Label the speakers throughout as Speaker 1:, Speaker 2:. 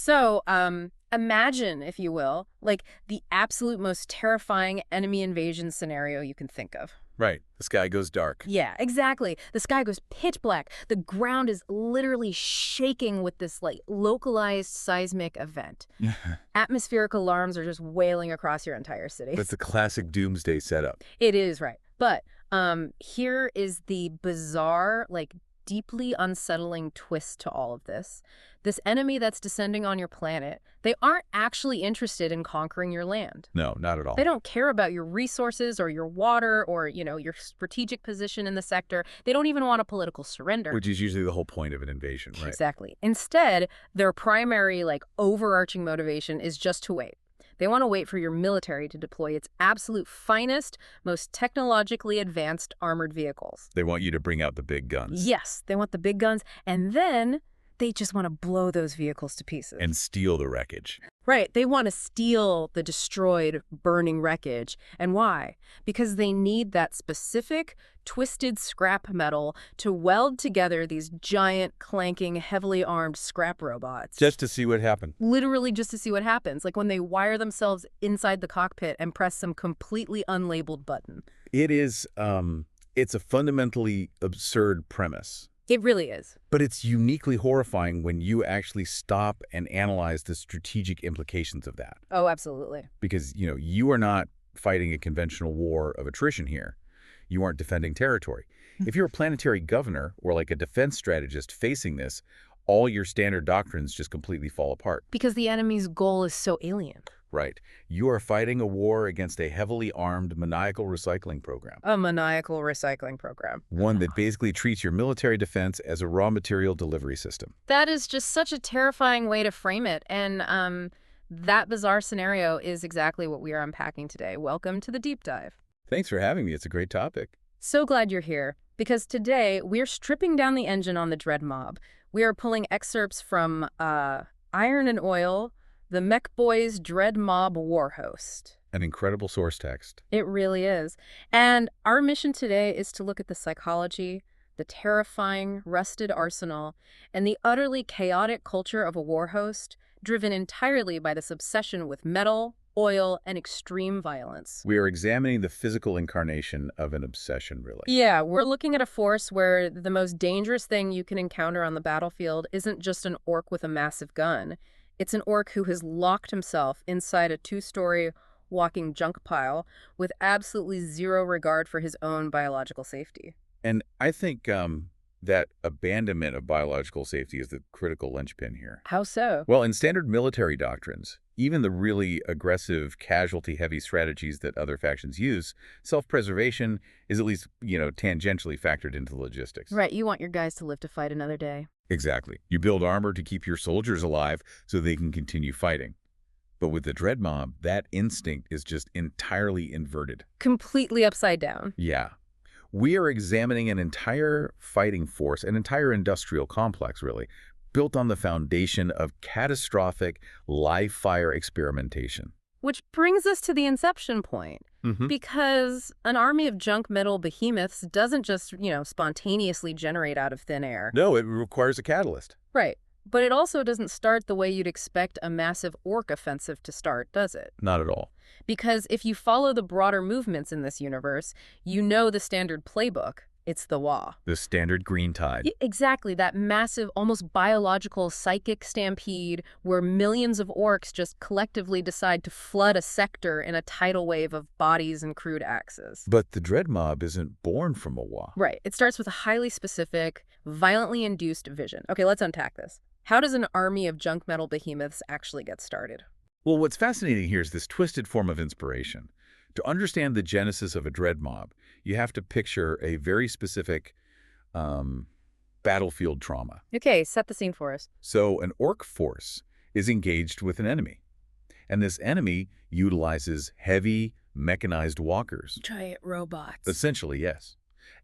Speaker 1: So, imagine, if you will, like the absolute most terrifying enemy invasion scenario you can think of.
Speaker 2: Right. The sky goes dark.
Speaker 1: Yeah, exactly. The sky goes pitch black. The ground is literally shaking with this like localized seismic event. Atmospheric alarms are just wailing across your entire city.
Speaker 2: That's a classic doomsday setup.
Speaker 1: It is, right. But here is the bizarre, like deeply unsettling twist to all of this. This enemy that's descending on your planet, they aren't actually interested in conquering your land.
Speaker 2: No, not at all.
Speaker 1: They don't care about your resources or your water or, your strategic position in the sector. They don't even want a political surrender.
Speaker 2: Which is usually the whole point of an invasion, right?
Speaker 1: Exactly. Instead, their primary, like, overarching motivation is just to wait. They want to wait for your military to deploy its absolute finest, most technologically advanced armored vehicles.
Speaker 2: They want you to bring out the big guns.
Speaker 1: Yes, they want the big guns, and then they just want to blow those vehicles to pieces.
Speaker 2: And steal the wreckage.
Speaker 1: Right, they want to steal the destroyed, burning wreckage. And why? Because they need that specific, twisted scrap metal to weld together these giant, clanking, heavily armed scrap robots.
Speaker 2: Just to see what happened.
Speaker 1: Literally just to see what happens, like when they wire themselves inside the cockpit and press some completely unlabeled button.
Speaker 2: It is, it's a fundamentally absurd premise.
Speaker 1: It really is.
Speaker 2: But it's uniquely horrifying when you actually stop and analyze the strategic implications of that.
Speaker 1: Oh, absolutely.
Speaker 2: Because, you are not fighting a conventional war of attrition here. You aren't defending territory. If you're a planetary governor or like a defense strategist facing this, all your standard doctrines just completely fall apart.
Speaker 1: Because the enemy's goal is so alien.
Speaker 2: Right. You are fighting a war against a heavily armed maniacal recycling program.
Speaker 1: A maniacal recycling program.
Speaker 2: One that basically treats your military defense as a raw material delivery system.
Speaker 1: That is just such a terrifying way to frame it. And that bizarre scenario is exactly what we are unpacking today. Welcome to the deep dive.
Speaker 2: Thanks for having me. It's a great topic.
Speaker 1: So glad you're here, because today we're stripping down the engine on the Dread Mob. We are pulling excerpts from Iron and Oil, the Mech Boys' Dread Mob War Host.
Speaker 2: An incredible source text.
Speaker 1: It really is. And our mission today is to look at the psychology, the terrifying, rusted arsenal, and the utterly chaotic culture of a war host, driven entirely by this obsession with metal, oil, and extreme violence.
Speaker 2: We are examining the physical incarnation of an obsession, really.
Speaker 1: Yeah, we're looking at a force where the most dangerous thing you can encounter on the battlefield isn't just an orc with a massive gun. It's an orc who has locked himself inside a 2-story walking junk pile with absolutely zero regard for his own biological safety.
Speaker 2: And I think that abandonment of biological safety is the critical linchpin here.
Speaker 1: How so?
Speaker 2: Well, in standard military doctrines, even the really aggressive, casualty-heavy strategies that other factions use, self-preservation is at least, tangentially factored into the logistics.
Speaker 1: Right, you want your guys to live to fight another day.
Speaker 2: Exactly. You build armor to keep your soldiers alive so they can continue fighting. But with the Dread Mob, that instinct is just entirely inverted.
Speaker 1: Completely upside down.
Speaker 2: Yeah. We are examining an entire fighting force, an entire industrial complex, really, built on the foundation of catastrophic live-fire experimentation.
Speaker 1: Which brings us to the inception point. Because an army of junk metal behemoths doesn't just, spontaneously generate out of thin air.
Speaker 2: No, it requires a catalyst.
Speaker 1: Right. But it also doesn't start the way you'd expect a massive orc offensive to start, does it?
Speaker 2: Not at all.
Speaker 1: Because if you follow the broader movements in this universe, you know the standard playbook. It's the Wa.
Speaker 2: The standard green tide.
Speaker 1: Exactly, that massive, almost biological psychic stampede where millions of orcs just collectively decide to flood a sector in a tidal wave of bodies and crude axes.
Speaker 2: But the Dread Mob isn't born from a Wa.
Speaker 1: Right. It starts with a highly specific, violently induced vision. Okay, let's unpack this. How does an army of junk metal behemoths actually get started?
Speaker 2: Well, what's fascinating here is this twisted form of inspiration. To understand the genesis of a Dread Mob, you have to picture a very specific battlefield trauma.
Speaker 1: Okay, set the scene for us.
Speaker 2: So an orc force is engaged with an enemy, and this enemy utilizes heavy, mechanized walkers.
Speaker 1: Giant robots.
Speaker 2: Essentially, yes.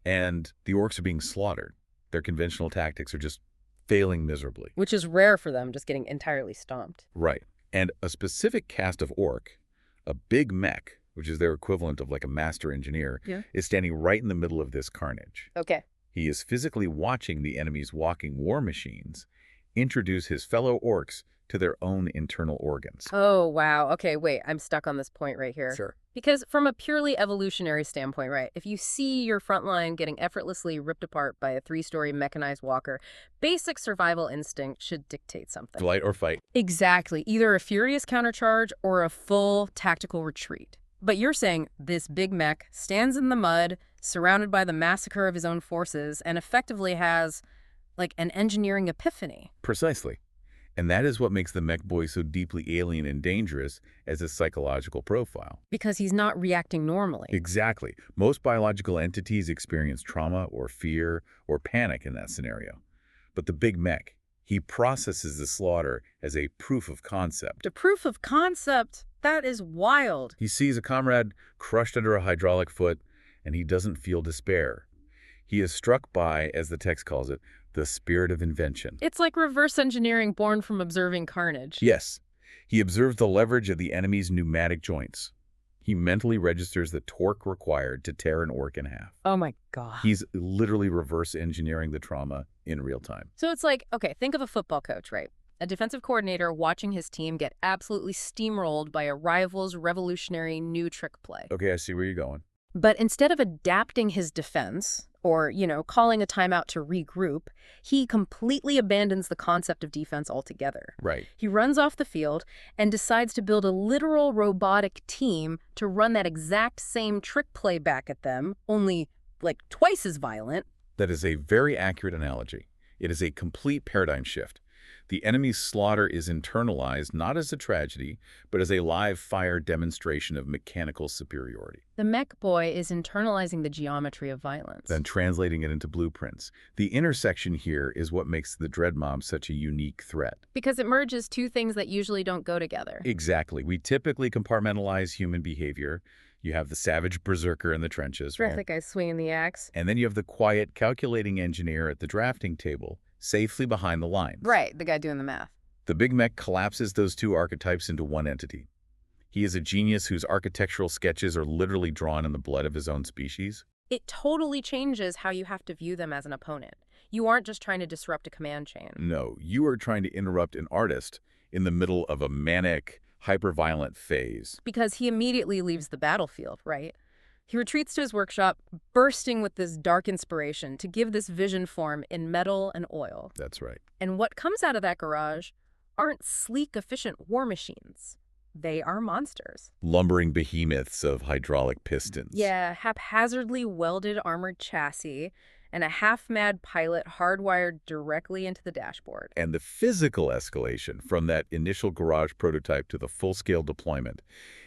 Speaker 2: And the orcs are being slaughtered. Their conventional tactics are just failing miserably.
Speaker 1: Which is rare for them, just getting entirely stomped.
Speaker 2: Right. And a specific cast of orc, a big mech, which is their equivalent of like a master engineer, is standing right in the middle of this carnage.
Speaker 1: Okay.
Speaker 2: He is physically watching the enemy's walking war machines introduce his fellow orcs to their own internal organs.
Speaker 1: Oh, wow. Okay, wait, I'm stuck on this point right here.
Speaker 2: Sure.
Speaker 1: Because from a purely evolutionary standpoint, right, if you see your front line getting effortlessly ripped apart by a 3-story mechanized walker, basic survival instinct should dictate something.
Speaker 2: Flight or fight.
Speaker 1: Exactly. Either a furious countercharge or a full tactical retreat. But you're saying this big mech stands in the mud, surrounded by the massacre of his own forces, and effectively has, like, an engineering epiphany.
Speaker 2: Precisely. And that is what makes the mech boy so deeply alien and dangerous as his psychological profile.
Speaker 1: Because he's not reacting normally.
Speaker 2: Exactly. Most biological entities experience trauma or fear or panic in that scenario. But the big mech, he processes the slaughter as a proof of concept.
Speaker 1: The proof of concept, that is wild.
Speaker 2: He sees a comrade crushed under a hydraulic foot, and he doesn't feel despair. He is struck by, as the text calls it, the spirit of invention.
Speaker 1: It's like reverse engineering born from observing carnage.
Speaker 2: Yes, he observes the leverage of the enemy's pneumatic joints. He mentally registers the torque required to tear an orc in half.
Speaker 1: Oh my God.
Speaker 2: He's literally reverse engineering the trauma in real time.
Speaker 1: So it's like, okay, think of a football coach, right? A defensive coordinator watching his team get absolutely steamrolled by a rival's revolutionary new trick play.
Speaker 2: Okay, I see where you're going.
Speaker 1: But instead of adapting his defense, or, calling a timeout to regroup, he completely abandons the concept of defense altogether.
Speaker 2: Right.
Speaker 1: He runs off the field and decides to build a literal robotic team to run that exact same trick play back at them, only, like, twice as violent.
Speaker 2: That is a very accurate analogy. It is a complete paradigm shift. The enemy's slaughter is internalized not as a tragedy, but as a live-fire demonstration of mechanical superiority.
Speaker 1: The mech boy is internalizing the geometry of violence.
Speaker 2: Then translating it into blueprints. The intersection here is what makes the Dread Mob such a unique threat.
Speaker 1: Because it merges two things that usually don't go together.
Speaker 2: Exactly. We typically compartmentalize human behavior. You have the savage berserker in the trenches.
Speaker 1: Right, the guy swinging the axe.
Speaker 2: And then you have the quiet, calculating engineer at the drafting table, safely behind the lines.
Speaker 1: Right, the guy doing the math.
Speaker 2: The big mech collapses those two archetypes into one entity. He is a genius whose architectural sketches are literally drawn in the blood of his own species.
Speaker 1: It totally changes how you have to view them as an opponent. You aren't just trying to disrupt a command chain.
Speaker 2: No, you are trying to interrupt an artist in the middle of a manic, hyper-violent phase.
Speaker 1: Because he immediately leaves the battlefield, right? He retreats to his workshop, bursting with this dark inspiration to give this vision form in metal and oil.
Speaker 2: That's right.
Speaker 1: And what comes out of that garage aren't sleek, efficient war machines. They are monsters.
Speaker 2: Lumbering behemoths of hydraulic pistons.
Speaker 1: Yeah, haphazardly welded armored chassis and a half-mad pilot hardwired directly into the dashboard.
Speaker 2: And the physical escalation from that initial garage prototype to the full-scale deployment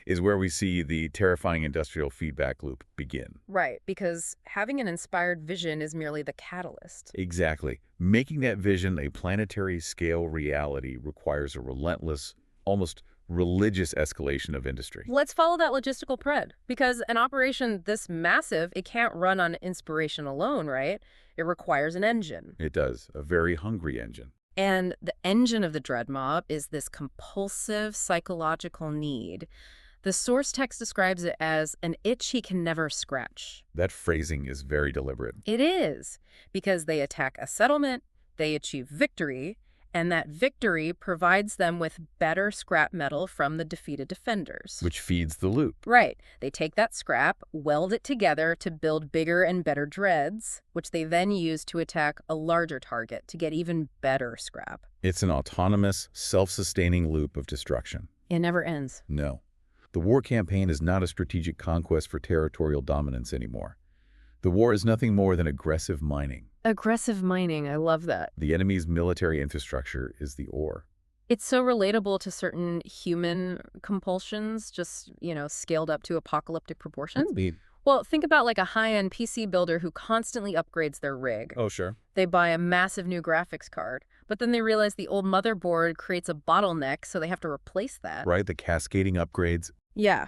Speaker 2: is where we see the terrifying industrial feedback loop begin.
Speaker 1: Right, because having an inspired vision is merely the catalyst.
Speaker 2: Exactly. Making that vision a planetary scale reality requires a relentless, almost religious escalation of industry.
Speaker 1: Let's follow that logistical pred, because an operation this massive, it can't run on inspiration alone, right? It requires an engine.
Speaker 2: It does. A very hungry engine.
Speaker 1: And the engine of the Dread Mob is this compulsive psychological need. The source text describes it as an itch he can never scratch.
Speaker 2: That phrasing is very deliberate.
Speaker 1: It is, because they attack a settlement, they achieve victory, and that victory provides them with better scrap metal from the defeated defenders.
Speaker 2: Which feeds the loop.
Speaker 1: Right. They take that scrap, weld it together to build bigger and better dreads, which they then use to attack a larger target to get even better scrap.
Speaker 2: It's an autonomous, self-sustaining loop of destruction.
Speaker 1: It never ends.
Speaker 2: No. The war campaign is not a strategic conquest for territorial dominance anymore. The war is nothing more than aggressive mining.
Speaker 1: Aggressive mining, I love that.
Speaker 2: The enemy's military infrastructure is the ore.
Speaker 1: It's so relatable to certain human compulsions, just, scaled up to apocalyptic proportions. Well, think about like a high-end PC builder who constantly upgrades their rig.
Speaker 2: Oh, sure.
Speaker 1: They buy a massive new graphics card, but then they realize the old motherboard creates a bottleneck, so they have to replace that.
Speaker 2: Right, the cascading upgrades.
Speaker 1: Yeah.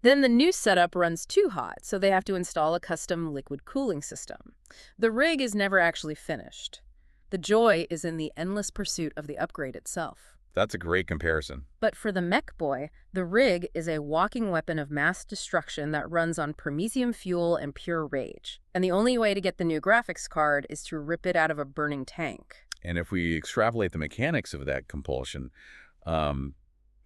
Speaker 1: Then the new setup runs too hot, so they have to install a custom liquid cooling system. The rig is never actually finished. The joy is in the endless pursuit of the upgrade itself.
Speaker 2: That's a great comparison.
Speaker 1: But for the mech boy, the rig is a walking weapon of mass destruction that runs on Prometheum fuel and pure rage. And the only way to get the new graphics card is to rip it out of a burning tank.
Speaker 2: And if we extrapolate the mechanics of that compulsion, Um,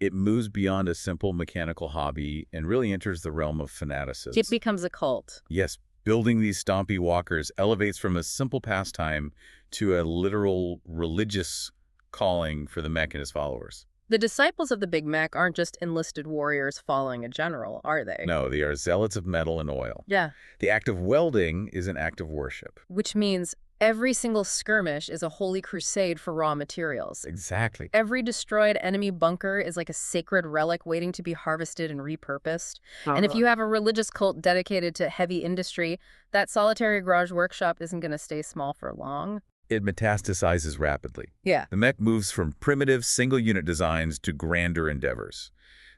Speaker 2: it moves beyond a simple mechanical hobby and really enters the realm of
Speaker 1: It
Speaker 2: fanaticism.
Speaker 1: becomes a cult.
Speaker 2: Yes, building these stompy walkers elevates from a simple pastime to a literal religious calling for the mech and his followers.
Speaker 1: The disciples of the Big Mac aren't just enlisted warriors following a general, are they?
Speaker 2: No, they are zealots of metal and oil.
Speaker 1: Yeah.
Speaker 2: The act of welding is an act of worship.
Speaker 1: Which means every single skirmish is a holy crusade for raw materials.
Speaker 2: Exactly.
Speaker 1: Every destroyed enemy bunker is like a sacred relic waiting to be harvested and repurposed. And if you have a religious cult dedicated to heavy industry, that solitary garage workshop isn't going to stay small for long.
Speaker 2: It metastasizes rapidly.
Speaker 1: Yeah.
Speaker 2: The mech moves from primitive single-unit designs to grander endeavors.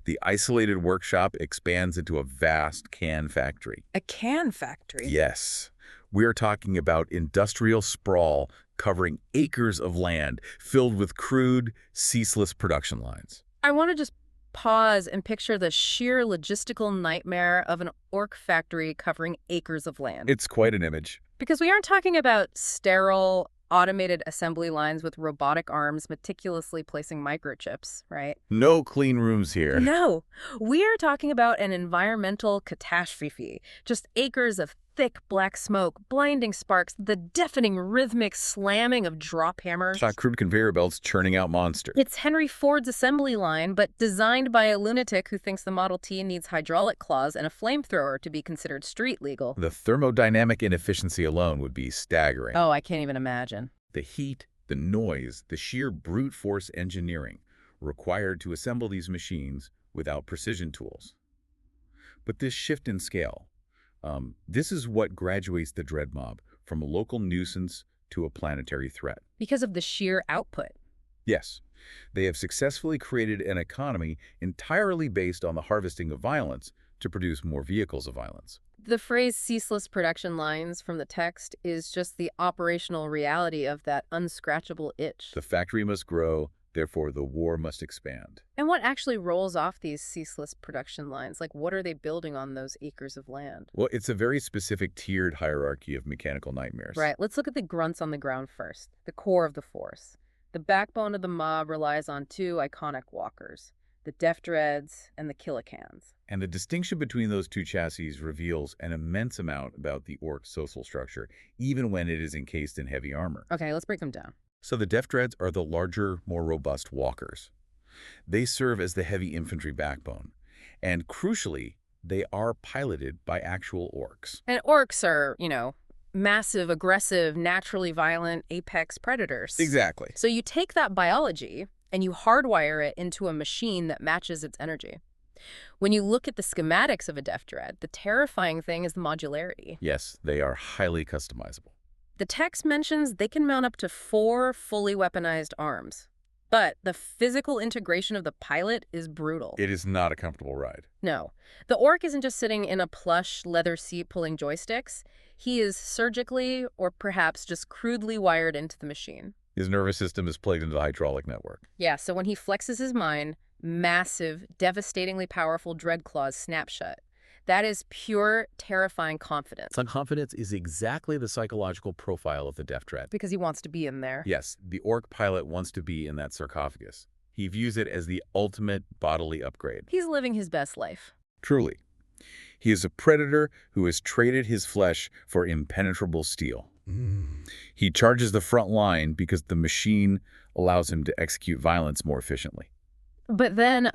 Speaker 2: The isolated workshop expands into a vast can factory.
Speaker 1: A can factory?
Speaker 2: Yes. We're talking about industrial sprawl covering acres of land filled with crude, ceaseless production lines.
Speaker 1: I want to just pause and picture the sheer logistical nightmare of an Ork factory covering acres of land.
Speaker 2: It's quite an image.
Speaker 1: Because we aren't talking about sterile, automated assembly lines with robotic arms meticulously placing microchips, right?
Speaker 2: No clean rooms here.
Speaker 1: No, we are talking about an environmental catastrophe. Just acres of thick black smoke, blinding sparks, the deafening rhythmic slamming of drop hammers.
Speaker 2: Shot crude conveyor belts churning out monsters.
Speaker 1: It's Henry Ford's assembly line, but designed by a lunatic who thinks the Model T needs hydraulic claws and a flamethrower to be considered street legal.
Speaker 2: The thermodynamic inefficiency alone would be staggering.
Speaker 1: Oh, I can't even imagine.
Speaker 2: The heat, the noise, the sheer brute force engineering required to assemble these machines without precision tools. But this shift in scale, this is what graduates the dread mob from a local nuisance to a planetary threat.
Speaker 1: Because of the sheer output.
Speaker 2: Yes, they have successfully created an economy entirely based on the harvesting of violence to produce more vehicles of violence.
Speaker 1: The phrase ceaseless production lines from the text is just the operational reality of that unscratchable itch.
Speaker 2: The factory must grow, therefore the war must expand.
Speaker 1: And what actually rolls off these ceaseless production lines? Like, what are they building on those acres of land?
Speaker 2: Well, it's a very specific tiered hierarchy of mechanical nightmares.
Speaker 1: Right, let's look at the grunts on the ground first, the core of the force. The backbone of the mob relies on two iconic walkers, the Def Dreads and the Killicans.
Speaker 2: And the distinction between those two chassis reveals an immense amount about the Ork social structure, even when it is encased in heavy armor.
Speaker 1: Okay, let's break them down.
Speaker 2: So the Def Dreads are the larger, more robust walkers. They serve as the heavy infantry backbone. And crucially, they are piloted by actual orcs.
Speaker 1: And orcs are, massive, aggressive, naturally violent apex predators.
Speaker 2: Exactly.
Speaker 1: So you take that biology and you hardwire it into a machine that matches its energy. When you look at the schematics of a Def Dread, the terrifying thing is the modularity.
Speaker 2: Yes, they are highly customizable.
Speaker 1: The text mentions they can mount up to 4 fully weaponized arms. But the physical integration of the pilot is brutal.
Speaker 2: It is not a comfortable ride.
Speaker 1: No. The Ork isn't just sitting in a plush leather seat pulling joysticks. He is surgically, or perhaps just crudely wired into the machine.
Speaker 2: His nervous system is plugged into the hydraulic network.
Speaker 1: Yeah, so when he flexes his mind, massive, devastatingly powerful dread claws snap shut. That is pure, terrifying confidence.
Speaker 2: Some confidence is exactly the psychological profile of the Def Dread.
Speaker 1: Because he wants to be in there.
Speaker 2: Yes, the Ork pilot wants to be in that sarcophagus. He views it as the ultimate bodily upgrade.
Speaker 1: He's living his best life.
Speaker 2: Truly. He is a predator who has traded his flesh for impenetrable steel. He charges the front line because the machine allows him to execute violence more efficiently.
Speaker 1: But then,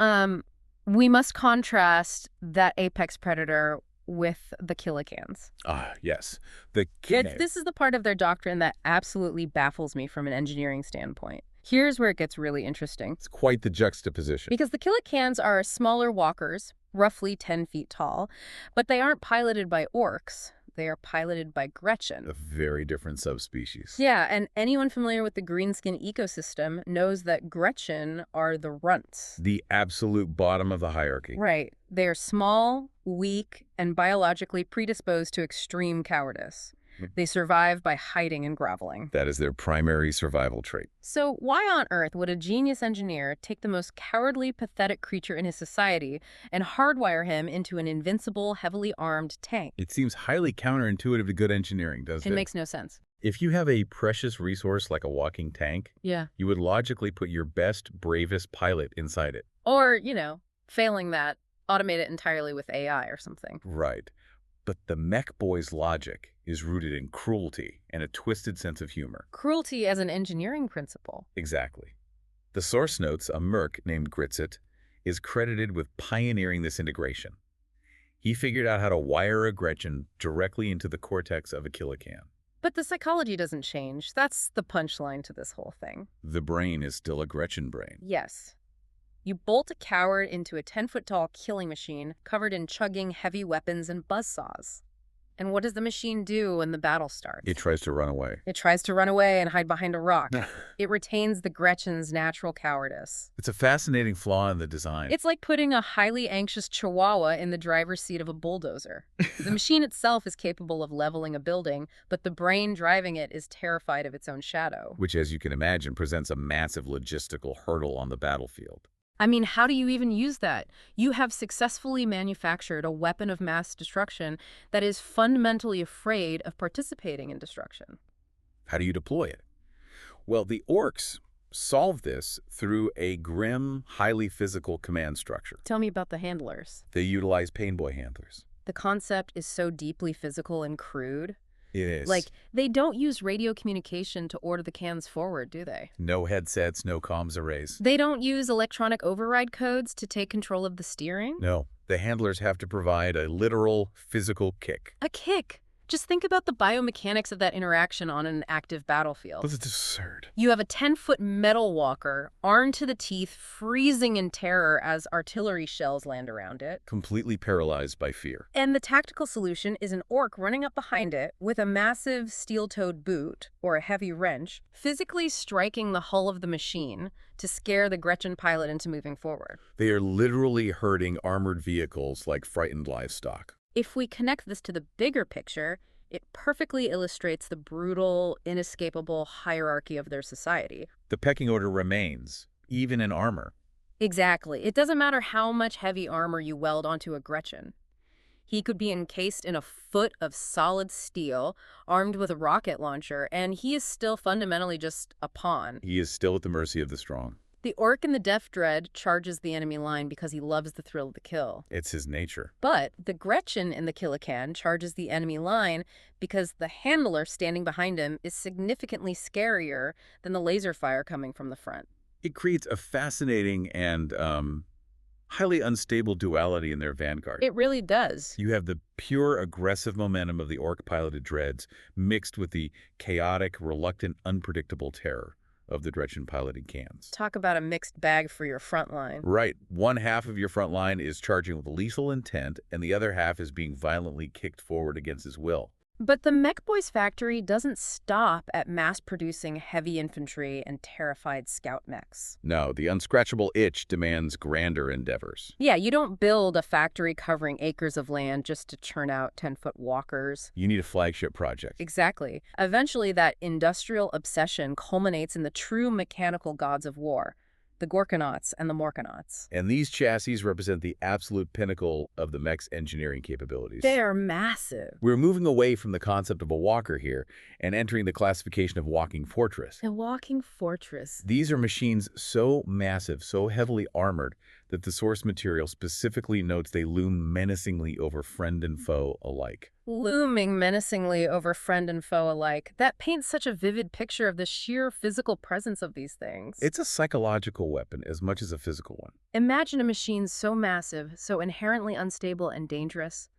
Speaker 1: we must contrast that apex predator with the Killicans.
Speaker 2: Ah, yes. The kidnap.
Speaker 1: This is the part of their doctrine that absolutely baffles me from an engineering standpoint. Here's where it gets really interesting.
Speaker 2: It's quite the juxtaposition.
Speaker 1: Because the Killicans are smaller walkers, roughly 10 feet tall, but they aren't piloted by orcs. They are piloted by Gretchen.
Speaker 2: A very different subspecies.
Speaker 1: Yeah, and anyone familiar with the greenskin ecosystem knows that Gretchen are the runts.
Speaker 2: The absolute bottom of the hierarchy.
Speaker 1: Right. They are small, weak, and biologically predisposed to extreme cowardice. They survive by hiding and groveling.
Speaker 2: That is their primary survival trait.
Speaker 1: So why on earth would a genius engineer take the most cowardly, pathetic creature in his society and hardwire him into an invincible, heavily armed tank?
Speaker 2: It seems highly counterintuitive to good engineering, doesn't it?
Speaker 1: It makes no sense.
Speaker 2: If you have a precious resource like a walking tank,
Speaker 1: Yeah.
Speaker 2: you would logically put your best, bravest pilot inside it.
Speaker 1: Or, failing that, automate it entirely with AI or something.
Speaker 2: Right. But the mech boy's logic is rooted in cruelty and a twisted sense of humor.
Speaker 1: Cruelty as an engineering principle.
Speaker 2: Exactly. The source notes a merc named Gritzit is credited with pioneering this integration. He figured out how to wire a Gretchen directly into the cortex of a kilocan.
Speaker 1: But the psychology doesn't change. That's the punchline to this whole thing.
Speaker 2: The brain is still a Gretchen brain.
Speaker 1: Yes. You bolt a coward into a 10-foot-tall killing machine covered in chugging heavy weapons and buzzsaws. And what does the machine do when the battle starts?
Speaker 2: It tries to run away.
Speaker 1: It tries to run away and hide behind a rock. It retains the Gretchen's natural cowardice.
Speaker 2: It's a fascinating flaw in the design.
Speaker 1: It's like putting a highly anxious chihuahua in the driver's seat of a bulldozer. The machine itself is capable of leveling a building, but the brain driving it is terrified of its own shadow.
Speaker 2: Which, as you can imagine, presents a massive logistical hurdle on the battlefield.
Speaker 1: I mean, how do you even use that? You have successfully manufactured a weapon of mass destruction that is fundamentally afraid of participating in destruction.
Speaker 2: How do you deploy it? Well, the orcs solve this through a grim, highly physical command structure.
Speaker 1: Tell me about the handlers.
Speaker 2: They utilize Painboy handlers.
Speaker 1: The concept is so deeply physical and crude.
Speaker 2: It is.
Speaker 1: Like, they don't use radio communication to order the cans forward, do they?
Speaker 2: No headsets, no comms arrays.
Speaker 1: They don't use electronic override codes to take control of the steering?
Speaker 2: No. The handlers have to provide a literal physical kick.
Speaker 1: A kick. Just think about the biomechanics of that interaction on an active battlefield.
Speaker 2: This is absurd.
Speaker 1: You have a 10-foot metal walker, armed to the teeth, freezing in terror as artillery shells land around it.
Speaker 2: Completely paralyzed by fear.
Speaker 1: And the tactical solution is an orc running up behind it with a massive steel-toed boot, or a heavy wrench, physically striking the hull of the machine to scare the Gretchen pilot into moving forward.
Speaker 2: They are literally herding armored vehicles like frightened livestock.
Speaker 1: If we connect this to the bigger picture, it perfectly illustrates the brutal, inescapable hierarchy of their society.
Speaker 2: The pecking order remains, even in armor.
Speaker 1: Exactly. It doesn't matter how much heavy armor you weld onto a Gretchen. He could be encased in a foot of solid steel, armed with a rocket launcher, and he is still fundamentally just a pawn.
Speaker 2: He is still at the mercy of the strong.
Speaker 1: The orc in the Death Dread charges the enemy line because he loves the thrill of the kill.
Speaker 2: It's his nature.
Speaker 1: But the Gretchen in the Killacan charges the enemy line because the handler standing behind him is significantly scarier than the laser fire coming from the front.
Speaker 2: It creates a fascinating and highly unstable duality in their vanguard.
Speaker 1: It really does.
Speaker 2: You have the pure aggressive momentum of the orc-piloted dreads mixed with the chaotic, reluctant, unpredictable terror of the Gretchen-piloted cans.
Speaker 1: Talk about a mixed bag for your front line.
Speaker 2: Right. One half of your front line is charging with lethal intent, and the other half is being violently kicked forward against his will.
Speaker 1: But the Mech Boys factory doesn't stop at mass-producing heavy infantry and terrified scout mechs.
Speaker 2: No, the unscratchable itch demands grander endeavors.
Speaker 1: Yeah, you don't build a factory covering acres of land just to churn out 10-foot walkers.
Speaker 2: You need a flagship project.
Speaker 1: Exactly. Eventually, that industrial obsession culminates in the true mechanical gods of war, the Gorkanauts and the Morkanauts.
Speaker 2: And these chassis represent the absolute pinnacle of the mech's engineering capabilities.
Speaker 1: They are massive.
Speaker 2: We're moving away from the concept of a walker here and entering the classification of walking fortress.
Speaker 1: A walking fortress.
Speaker 2: These are machines so massive, so heavily armored, that the source material specifically notes they loom menacingly over friend and foe alike.
Speaker 1: Looming menacingly over friend and foe alike. That paints such a vivid picture of the sheer physical presence of these things.
Speaker 2: It's a psychological weapon as much as a physical one.
Speaker 1: Imagine a machine so massive, so inherently unstable and dangerous,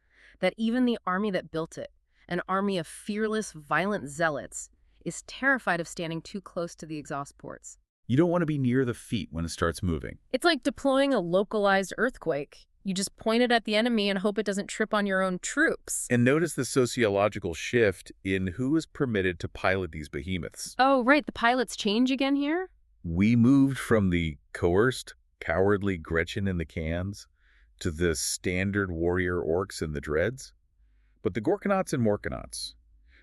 Speaker 1: that even the army that built it, an army of fearless, violent zealots, is terrified of standing too close to the exhaust ports.
Speaker 2: You don't want to be near the feet when it starts moving.
Speaker 1: It's like deploying a localized earthquake. You just point it at the enemy and hope it doesn't trip on your own troops.
Speaker 2: And notice the sociological shift in who is permitted to pilot these behemoths.
Speaker 1: Oh, right. The pilots change again here?
Speaker 2: We moved from the coerced, cowardly Gretchen in the cans to the standard warrior orcs in the dreads. But the Gorkanauts and Morkanauts,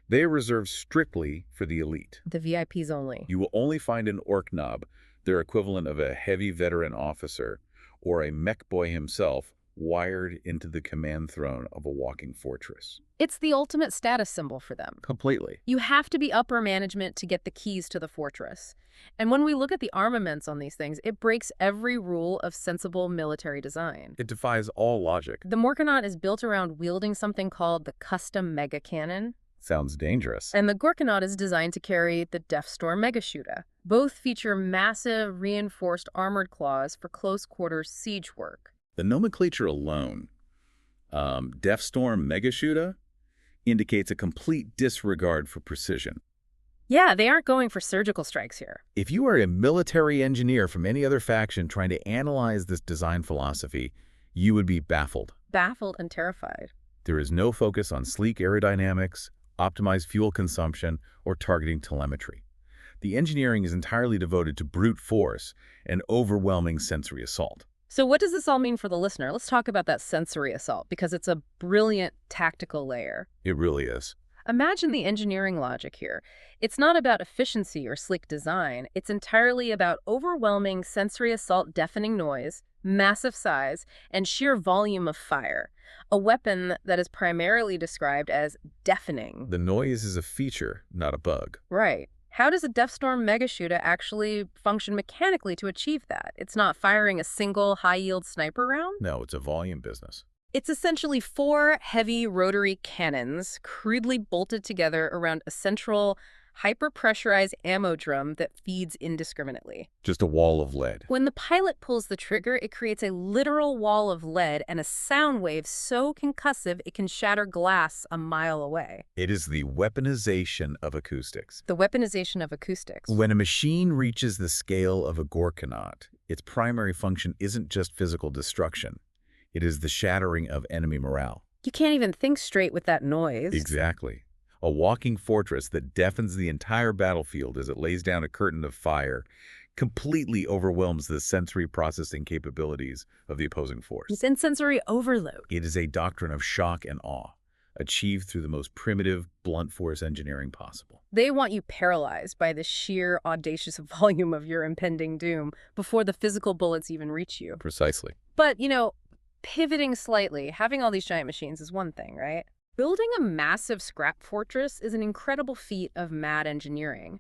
Speaker 2: they are reserved strictly for the elite.
Speaker 1: The VIPs only.
Speaker 2: You will only find an orc knob, their equivalent of a heavy veteran officer, or a mech boy himself, wired into the command throne of a walking fortress.
Speaker 1: It's the ultimate status symbol for them.
Speaker 2: Completely.
Speaker 1: You have to be upper management to get the keys to the fortress. And when we look at the armaments on these things, it breaks every rule of sensible military design.
Speaker 2: It defies all logic.
Speaker 1: The Morkanaut is built around wielding something called the custom mega cannon,
Speaker 2: Sounds dangerous.
Speaker 1: and the Gorkanaut is designed to carry the Deathstorm mega shooter. Both feature massive reinforced armored claws for close-quarters siege work.
Speaker 2: The nomenclature alone, Deathstorm Megashuta, indicates a complete disregard for precision.
Speaker 1: Yeah, they aren't going for surgical strikes here.
Speaker 2: If you are a military engineer from any other faction trying to analyze this design philosophy, you would be baffled.
Speaker 1: Baffled and terrified.
Speaker 2: There is no focus on sleek aerodynamics, optimized fuel consumption, or targeting telemetry. The engineering is entirely devoted to brute force and overwhelming sensory assault.
Speaker 1: So what does this all mean for the listener? Let's talk about that sensory assault, because it's a brilliant tactical layer.
Speaker 2: It really is.
Speaker 1: Imagine the engineering logic here. It's not about efficiency or sleek design. It's entirely about overwhelming sensory assault, deafening noise, massive size, and sheer volume of fire. A weapon that is primarily described as deafening.
Speaker 2: The noise is a feature, not a bug.
Speaker 1: Right. How does a Deathstorm mega shooter actually function mechanically to achieve that? It's not firing a single high-yield sniper round?
Speaker 2: No, it's a volume business.
Speaker 1: It's essentially 4 heavy rotary cannons crudely bolted together around a central hyper-pressurized ammo drum that feeds indiscriminately.
Speaker 2: Just a wall of lead.
Speaker 1: When the pilot pulls the trigger, it creates a literal wall of lead and a sound wave so concussive it can shatter glass a mile away.
Speaker 2: It is the weaponization of acoustics.
Speaker 1: The weaponization of acoustics.
Speaker 2: When a machine reaches the scale of a Gorkanaut, its primary function isn't just physical destruction. It is the shattering of enemy morale.
Speaker 1: You can't even think straight with that noise.
Speaker 2: Exactly. A walking fortress that deafens the entire battlefield as it lays down a curtain of fire completely overwhelms the sensory processing capabilities of the opposing force.
Speaker 1: It's in sensory overload.
Speaker 2: It is a doctrine of shock and awe, achieved through the most primitive, blunt force engineering possible.
Speaker 1: They want you paralyzed by the sheer audacious volume of your impending doom before the physical bullets even reach you.
Speaker 2: Precisely.
Speaker 1: But, pivoting slightly, having all these giant machines is one thing, right? Building a massive scrap fortress is an incredible feat of mad engineering.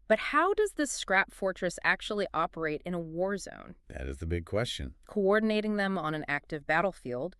Speaker 1: But how does this scrap fortress actually operate in a war zone?
Speaker 2: That is the big question.
Speaker 1: Coordinating them on an active battlefield,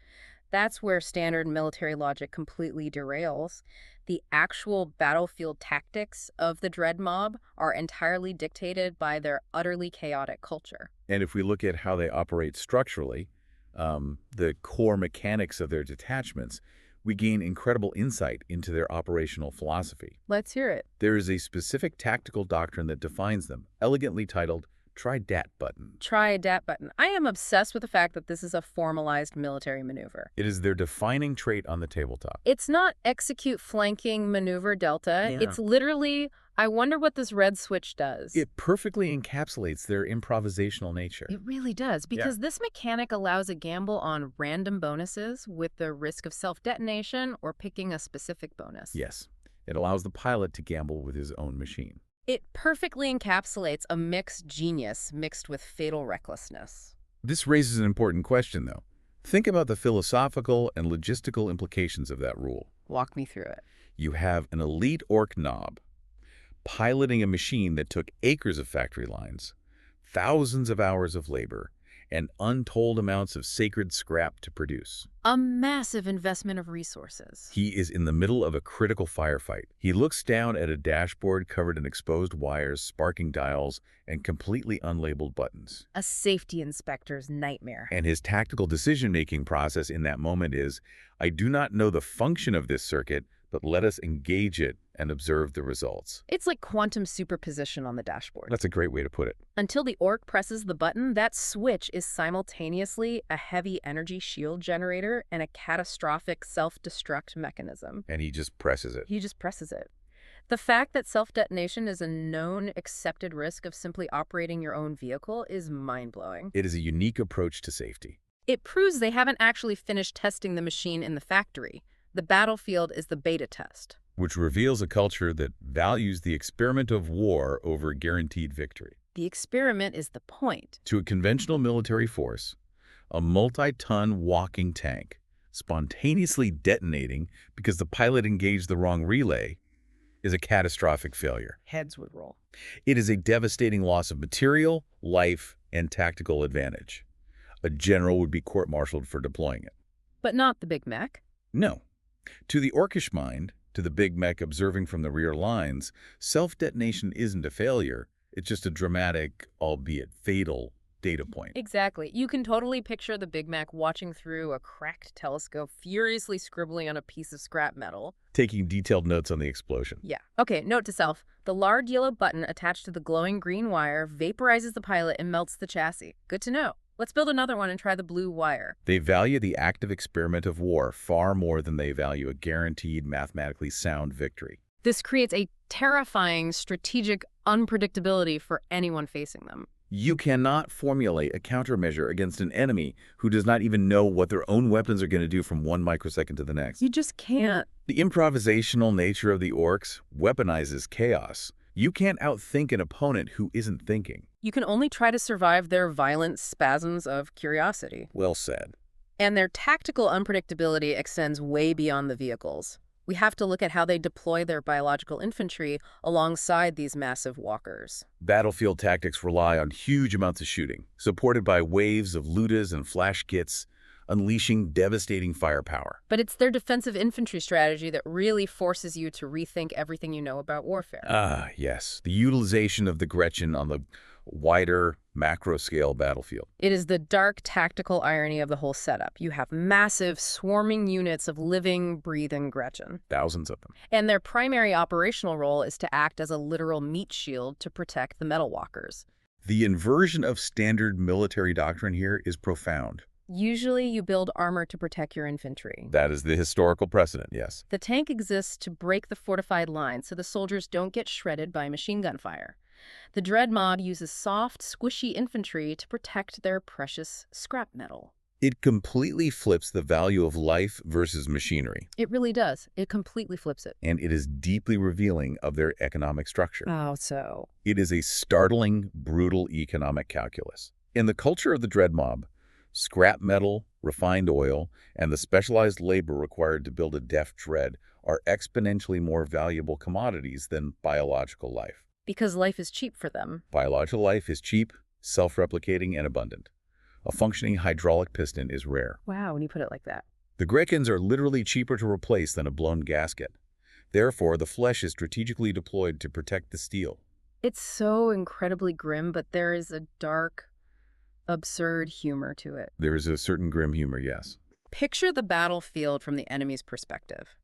Speaker 1: that's where standard military logic completely derails. The actual battlefield tactics of the Dread Mob are entirely dictated by their utterly chaotic culture.
Speaker 2: And if we look at how they operate structurally, the core mechanics of their detachments, we gain incredible insight into their operational philosophy.
Speaker 1: Let's hear it.
Speaker 2: There is a specific tactical doctrine that defines them, elegantly titled Try Dat Button.
Speaker 1: Try Dat Button. I am obsessed with the fact that this is a formalized military maneuver.
Speaker 2: It is their defining trait on the tabletop.
Speaker 1: It's not execute flanking maneuver delta.
Speaker 2: Yeah.
Speaker 1: It's literally, I wonder what this red switch does.
Speaker 2: It perfectly encapsulates their improvisational nature.
Speaker 1: It really does, because this mechanic allows a gamble on random bonuses with the risk of self-detonation or picking a specific bonus.
Speaker 2: Yes, it allows the pilot to gamble with his own machine.
Speaker 1: It perfectly encapsulates a mixed genius mixed with fatal recklessness.
Speaker 2: This raises an important question, though. Think about the philosophical and logistical implications of that rule.
Speaker 1: Walk me through it.
Speaker 2: You have an elite Ork knob piloting a machine that took acres of factory lines, thousands of hours of labor, and untold amounts of sacred scrap to produce.
Speaker 1: A massive investment of resources.
Speaker 2: He is in the middle of a critical firefight. He looks down at a dashboard covered in exposed wires, sparking dials, and completely unlabeled buttons.
Speaker 1: A safety inspector's nightmare.
Speaker 2: And his tactical decision-making process in that moment is, I do not know the function of this circuit, but let us engage it and observe the results.
Speaker 1: It's like quantum superposition on the dashboard.
Speaker 2: That's a great way to put it.
Speaker 1: Until the Ork presses the button, that switch is simultaneously a heavy energy shield generator and a catastrophic self-destruct mechanism.
Speaker 2: And he just presses it.
Speaker 1: He just presses it. The fact that self-detonation is a known, accepted risk of simply operating your own vehicle is mind-blowing.
Speaker 2: It is a unique approach to safety.
Speaker 1: It proves they haven't actually finished testing the machine in the factory. The battlefield is the beta test.
Speaker 2: Which reveals a culture that values the experiment of war over guaranteed victory.
Speaker 1: The experiment is the point.
Speaker 2: To a conventional military force, A multi-ton walking tank, spontaneously detonating because the pilot engaged the wrong relay, is a catastrophic failure.
Speaker 1: Heads would roll.
Speaker 2: It is a devastating loss of material, life, and tactical advantage. A general would be court-martialed for deploying it.
Speaker 1: But not the big mech.
Speaker 2: No. To the Orkish mind, to the big mech observing from the rear lines, self-detonation isn't a failure. It's just a dramatic, albeit fatal, data point.
Speaker 1: Exactly. You can totally picture the Big Mac watching through a cracked telescope, furiously scribbling on a piece of scrap metal.
Speaker 2: Taking detailed notes on the explosion.
Speaker 1: Yeah. Okay, note to self. The large yellow button attached to the glowing green wire vaporizes the pilot and melts the chassis. Good to know. Let's build another one and try the blue wire.
Speaker 2: They value the active experiment of war far more than they value a guaranteed mathematically sound victory.
Speaker 1: This creates a terrifying strategic unpredictability for anyone facing them.
Speaker 2: You cannot formulate a countermeasure against an enemy who does not even know what their own weapons are going to do from one microsecond to the next.
Speaker 1: You just can't.
Speaker 2: The improvisational nature of the orcs weaponizes chaos. You can't outthink an opponent who isn't thinking.
Speaker 1: You can only try to survive their violent spasms of curiosity.
Speaker 2: Well said.
Speaker 1: And their tactical unpredictability extends way beyond the vehicles. We have to look at how they deploy their biological infantry alongside these massive walkers.
Speaker 2: Battlefield tactics rely on huge amounts of shooting, supported by waves of lutas and flash kits, unleashing devastating firepower.
Speaker 1: But it's their defensive infantry strategy that really forces you to rethink everything you know about warfare.
Speaker 2: Ah, yes. The utilization of the Gretchen on the wider, macro-scale battlefield.
Speaker 1: It is the dark tactical irony of the whole setup. You have massive, swarming units of living, breathing Gretchen.
Speaker 2: Thousands of them.
Speaker 1: And their primary operational role is to act as a literal meat shield to protect the metal walkers.
Speaker 2: The inversion of standard military doctrine here is profound.
Speaker 1: Usually you build armor to protect your infantry.
Speaker 2: That is the historical precedent, yes.
Speaker 1: The tank exists to break the fortified line so the soldiers don't get shredded by machine gun fire. The Dread Mob uses soft, squishy infantry to protect their precious scrap metal.
Speaker 2: It completely flips the value of life versus machinery.
Speaker 1: It really does. It completely flips it.
Speaker 2: And it is deeply revealing of their economic structure.
Speaker 1: How so?
Speaker 2: It is a startling, brutal economic calculus. In the culture of the Dread Mob, scrap metal, refined oil, and the specialized labor required to build a deft dread are exponentially more valuable commodities than biological life.
Speaker 1: Because life is cheap for them.
Speaker 2: Biological life is cheap, self-replicating, and abundant. A functioning hydraulic piston is rare.
Speaker 1: Wow, when you put it like that.
Speaker 2: The Grekins are literally cheaper to replace than a blown gasket. Therefore, the flesh is strategically deployed to protect the steel.
Speaker 1: It's so incredibly grim, but there is a dark, absurd humor to it.
Speaker 2: There is a certain grim humor, yes.
Speaker 1: Picture the battlefield from the enemy's perspective.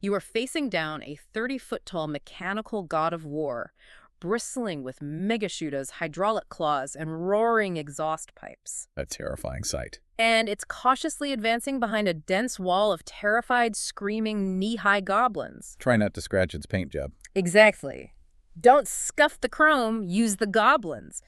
Speaker 1: You are facing down a 30-foot-tall mechanical god of war, bristling with megashooters, hydraulic claws, and roaring exhaust pipes.
Speaker 2: A terrifying sight.
Speaker 1: And it's cautiously advancing behind a dense wall of terrified, screaming, knee-high goblins.
Speaker 2: Try not to scratch its paint job.
Speaker 1: Exactly. Don't scuff the chrome, use the goblins.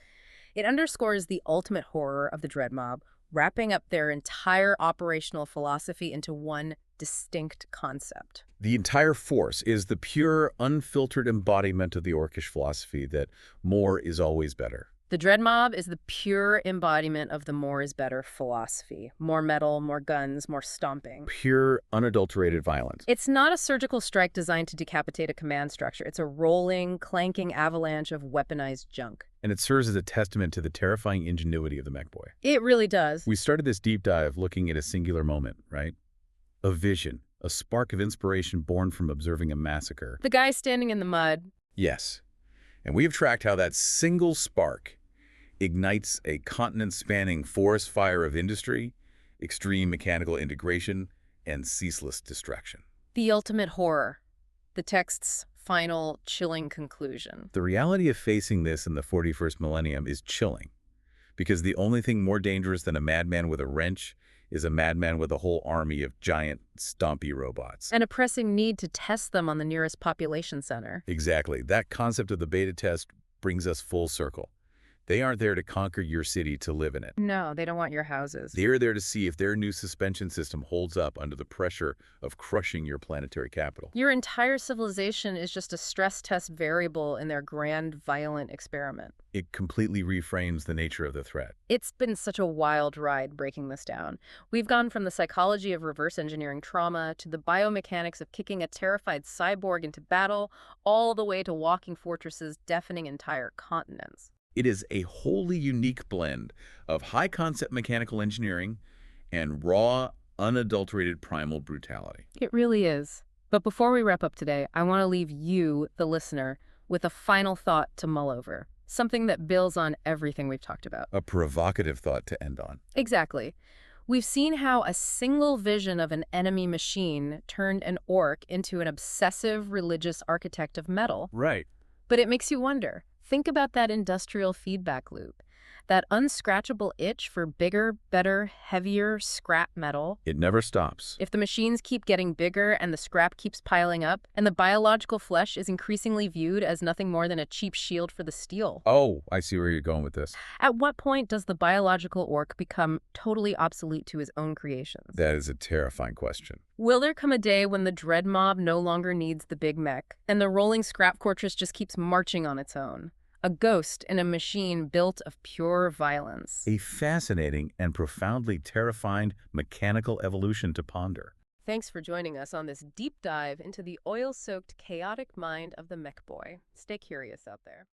Speaker 1: It underscores the ultimate horror of the Dread Mob, wrapping up their entire operational philosophy into one distinct concept.
Speaker 2: The entire force is the pure, unfiltered embodiment of the Orkish philosophy that more is always better.
Speaker 1: The Dread Mob is the pure embodiment of the more is better philosophy. More metal, more guns, more stomping.
Speaker 2: Pure, unadulterated violence.
Speaker 1: It's not a surgical strike designed to decapitate a command structure. It's a rolling, clanking avalanche of weaponized junk.
Speaker 2: And it serves as a testament to the terrifying ingenuity of the mech boy.
Speaker 1: It really does.
Speaker 2: We started this deep dive looking at a singular moment, right? A vision, a spark of inspiration born from observing a massacre.
Speaker 1: The guy standing in the mud.
Speaker 2: Yes. And we have tracked how that single spark ignites a continent-spanning forest fire of industry, extreme mechanical integration, and ceaseless destruction.
Speaker 1: The ultimate horror. The text's final, chilling conclusion.
Speaker 2: The reality of facing this in the 41st millennium is chilling, because the only thing more dangerous than a madman with a wrench is a madman with a whole army of giant, stompy robots.
Speaker 1: And a pressing need to test them on the nearest population center.
Speaker 2: Exactly. That concept of the beta test brings us full circle. They aren't there to conquer your city to live in it.
Speaker 1: No, they don't want your houses.
Speaker 2: They're there to see if their new suspension system holds up under the pressure of crushing your planetary capital.
Speaker 1: Your entire civilization is just a stress test variable in their grand, violent experiment.
Speaker 2: It completely reframes the nature of the threat.
Speaker 1: It's been such a wild ride breaking this down. We've gone from the psychology of reverse engineering trauma to the biomechanics of kicking a terrified cyborg into battle, all the way to walking fortresses deafening entire continents.
Speaker 2: It is a wholly unique blend of high-concept mechanical engineering and raw, unadulterated primal brutality.
Speaker 1: It really is. But before we wrap up today, I want to leave you, the listener, with a final thought to mull over. Something that builds on everything we've talked about.
Speaker 2: A provocative thought to end on.
Speaker 1: Exactly. We've seen how a single vision of an enemy machine turned an orc into an obsessive religious architect of metal.
Speaker 2: Right.
Speaker 1: But it makes you wonder. Think about that industrial feedback loop. That unscratchable itch for bigger, better, heavier scrap metal.
Speaker 2: It never stops.
Speaker 1: If the machines keep getting bigger and the scrap keeps piling up, and the biological flesh is increasingly viewed as nothing more than a cheap shield for the steel.
Speaker 2: Oh, I see where you're going with this.
Speaker 1: At what point does the biological orc become totally obsolete to his own creations?
Speaker 2: That is a terrifying question.
Speaker 1: Will there come a day when the dread mob no longer needs the big mech, and the rolling scrap fortress just keeps marching on its own? A ghost in a machine built of pure violence.
Speaker 2: A fascinating and profoundly terrifying mechanical evolution to ponder.
Speaker 1: Thanks for joining us on this deep dive into the oil-soaked, chaotic mind of the mech boy. Stay curious out there.